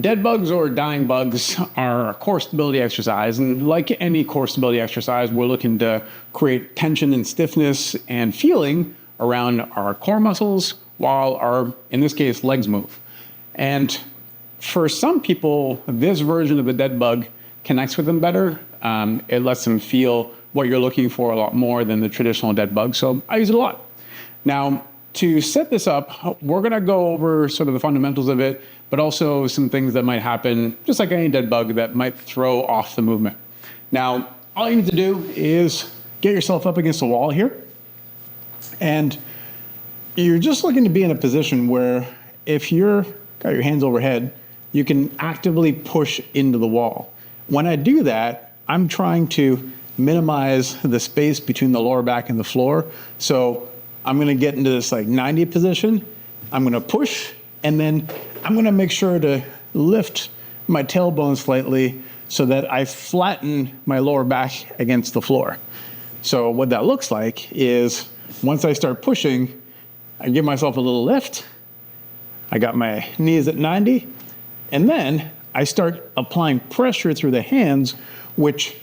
Dead bugs or dying bugs are a core stability exercise, and like any core stability exercise, we're looking to create tension and stiffness and feeling around our core muscles while our, in this case, legs move. And for some people, this version of the dead bug connects with them better. It lets them feel what you're looking for a lot more than the traditional dead bug, so I use it a lot. Now, to set this up, we're gonna go over sort of the fundamentals of it, but also some things that might happen, just like any dead bug, that might throw off the movement. Now, all you need to do is get yourself up against the wall here, and you're just looking to be in a position where if you're got your hands overhead, you can actively push into the wall. When I do that, I'm trying to minimize the space between the lower back and the floor. So I'm gonna get into this like 90 position, I'm gonna push, and then I'm gonna make sure to lift my tailbone slightly so that I flatten my lower back against the floor. So what that looks like is once I start pushing, I give myself a little lift, I got my knees at 90, and then I start applying pressure through the hands, which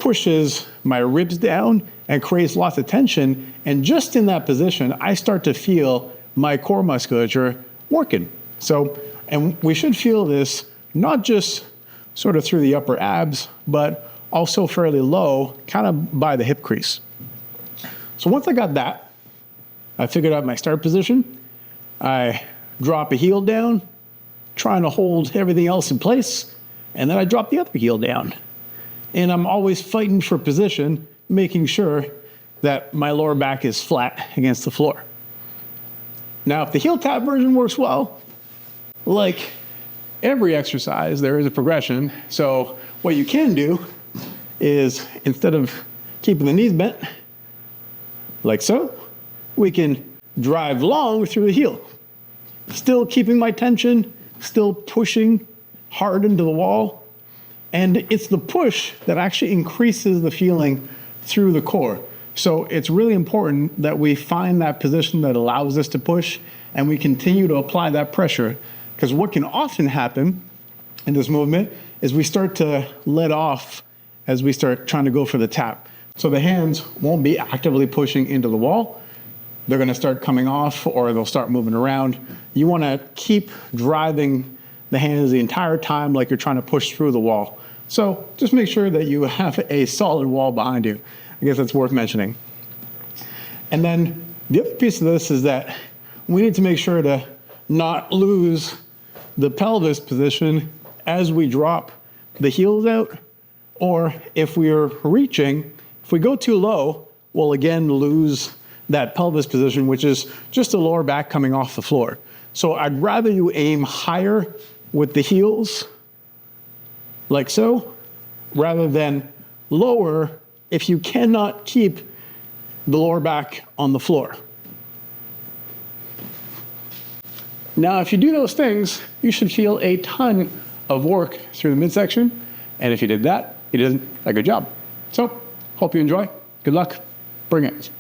pushes my ribs down and creates lots of tension. And just in that position, I start to feel my core musculature working. So, and we should feel this not just sort of through the upper abs, but also fairly low, kind of by the hip crease. So once I got that, I figured out my start position. I drop a heel down, trying to hold everything else in place, and then I drop the other heel down. And I'm always fighting for position, making sure that my lower back is flat against the floor. Now, if the heel tap version works well, like every exercise, there is a progression. So what you can do is, instead of keeping the knees bent, like so, we can drive long through the heel. Still keeping my tension, still pushing hard into the wall. And it's the push that actually increases the feeling through the core. So it's really important that we find that position that allows us to push, and we continue to apply that pressure. Because what can often happen in this movement is we start to let off as we start trying to go for the tap. So the hands won't be actively pushing into the wall. They're gonna start coming off, or they'll start moving around. You wanna keep driving the hands the entire time like you're trying to push through the wall. So just make sure that you have a solid wall behind you. I guess that's worth mentioning. And then the other piece of this is that we need to make sure to not lose the pelvis position as we drop the heels out, or if we're reaching, if we go too low, we'll again lose that pelvis position, which is just the lower back coming off the floor. So I'd rather you aim higher with the heels, like so, rather than lower if you cannot keep the lower back on the floor. Now, if you do those things, you should feel a ton of work through the midsection. And if you did that, you did a good job. So, hope you enjoy. Good luck. Bring it.